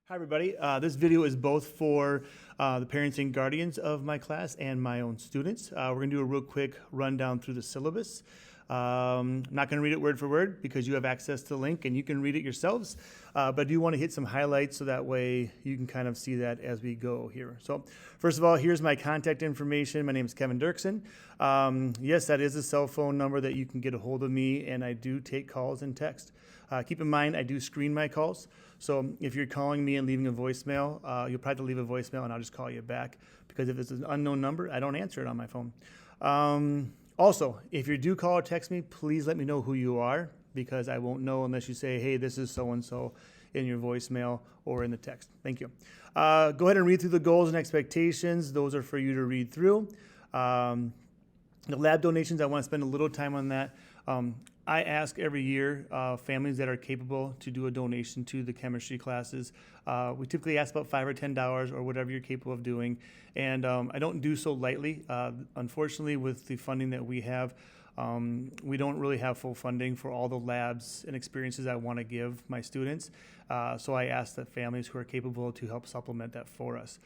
Hi everybody, this video is both for the parents and guardians of my class and my own students. We're going to do a real quick rundown through the syllabus. I'm not going to read it word for word because you have access to the link and you can read it yourselves, but I do want to hit some highlights so that way you can kind of see that as we go here. So first of all, here's my contact information. My name is Kevin Dirksen. Yes, that is a cell phone number that you can get a hold of me, and I do take calls and text. Keep in mind, I do screen my calls. So if you're calling me and leaving a voicemail, you'll probably leave a voicemail and I'll just call you back, because if it's an unknown number, I don't answer it on my phone. Also, if you do call or text me, please let me know who you are, because I won't know unless you say, hey, this is so-and-so in your voicemail or in the text. Thank you. Go ahead and read through the goals and expectations. Those are for you to read through. The lab donations, I want to spend a little time on that. I ask every year families that are capable to do a donation to the chemistry classes. We typically ask about $5 or $10 or whatever you're capable of doing. And I don't do so lightly. Unfortunately, with the funding that we have, we don't really have full funding for all the labs and experiences I want to give my students. So I ask that families who are capable to help supplement that for us.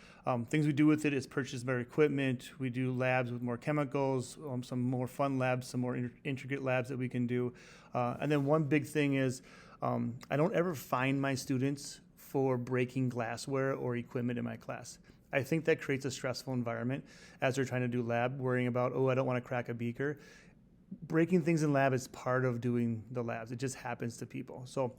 Things we do with it is purchase better equipment. We do labs with more chemicals, some more fun labs, some more intricate labs that we can do. And then one big thing is I don't ever fine my students for breaking glassware or equipment in my class. I think that creates a stressful environment as they're trying to do lab, worrying about, oh, I don't want to crack a beaker. Breaking things in lab is part of doing the labs. It just happens to people. So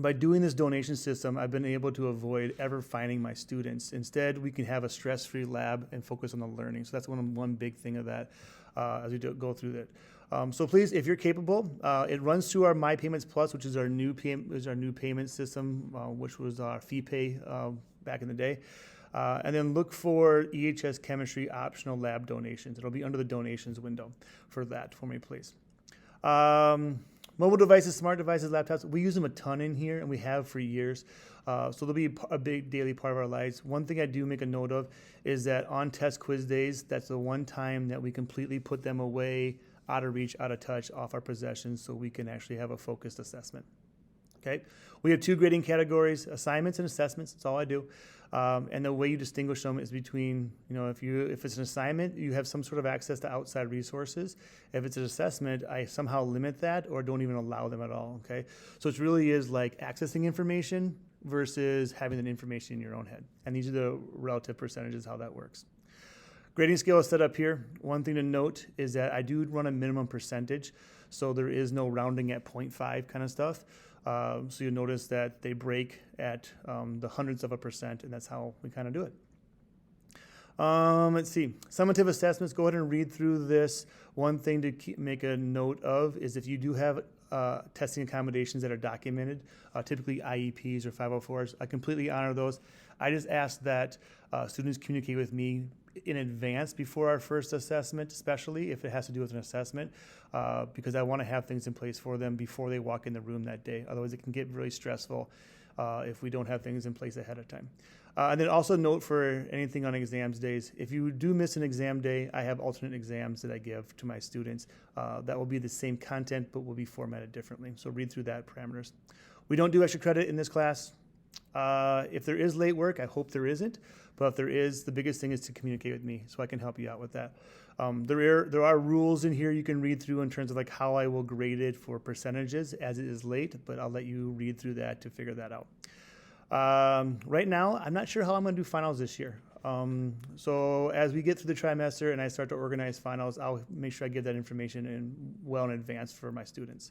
by doing this donation system, I've been able to avoid ever fining my students. Instead, we can have a stress-free lab and focus on the learning. So that's one big thing of that as we go through that. So please, if you're capable, it runs through our My Payments Plus, which is our new payment system, which was our fee pay back in the day. And then look for EHS chemistry optional lab donations. It'll be under the donations window for that for me, please. Mobile devices, smart devices, laptops, we use them a ton in here, and we have for years. So they'll be a big daily part of our lives. One thing I do make a note of is that on test quiz days, that's the one time that we completely put them away, out of reach, out of touch, off our possessions, so we can actually have a focused assessment. Okay, we have two grading categories: assignments and assessments. That's all I do. And the way you distinguish them is between, if it's an assignment, you have some sort of access to outside resources. If it's an assessment, I somehow limit that or don't even allow them at all. Okay, so it really is like accessing information versus having that information in your own head. And these are the relative percentages how that works. Grading scale is set up here. One thing to note is that I do run a minimum percentage, so there is no rounding at 0.5 kind of stuff. So you'll notice that they break at the hundredths of a percent, and that's how we kind of do it. Let's see. Summative assessments, go ahead and read through this. One thing to make a note of is if you do have testing accommodations that are documented, typically IEPs or 504s, I completely honor those. I just ask that students communicate with me in advance before our first assessment, especially if it has to do with an assessment, because I want to have things in place for them before they walk in the room that day. Otherwise, it can get really stressful if we don't have things in place ahead of time. And then also note for anything on exams days, if you do miss an exam day, I have alternate exams that I give to my students. That will be the same content, but will be formatted differently. So read through that parameters. We don't do extra credit in this class. If there is late work, I hope there isn't. But if there is, the biggest thing is to communicate with me so I can help you out with that. There are rules in here you can read through in terms of like how I will grade it for percentages as it is late, but I'll let you read through that to figure that out. Right now, I'm not sure how I'm going to do finals this year. So as we get through the trimester and I start to organize finals, I'll make sure I get that information well in advance for my students.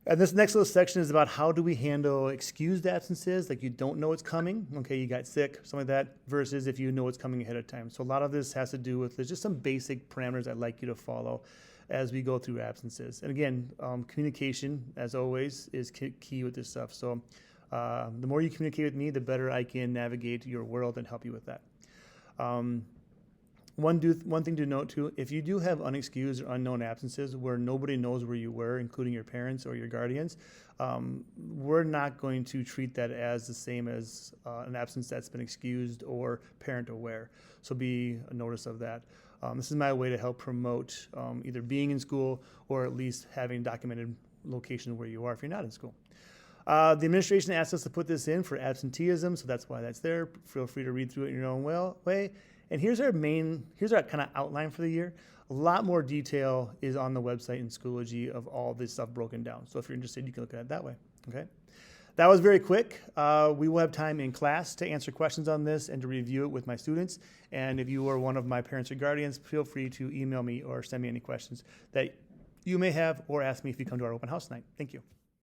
And this next little section is about how do we handle excused absences, like you don't know it's coming, okay, you got sick, something like that, versus if you know it's coming ahead of time. So a lot of this has to do with, there's just some basic parameters I'd like you to follow as we go through absences. And again, communication, as always, is key with this stuff. So the more you communicate with me, the better I can navigate your world and help you with that. One thing to note too, if you do have unexcused or unknown absences where nobody knows where you were, including your parents or your guardians, we're not going to treat that as the same as an absence that's been excused or parent aware. So be a notice of that. This is my way to help promote either being in school or at least having documented location where you are if you're not in school. The administration asked us to put this in for absenteeism, so that's why that's there. Feel free to read through it in your own way. And here's our kind of outline for the year. A lot more detail is on the website in Schoology of all this stuff broken down. So if you're interested, you can look at it that way, okay? That was very quick. We will have time in class to answer questions on this and to review it with my students. And if you are one of my parents or guardians, feel free to email me or send me any questions that you may have or ask me if you come to our open house tonight. Thank you.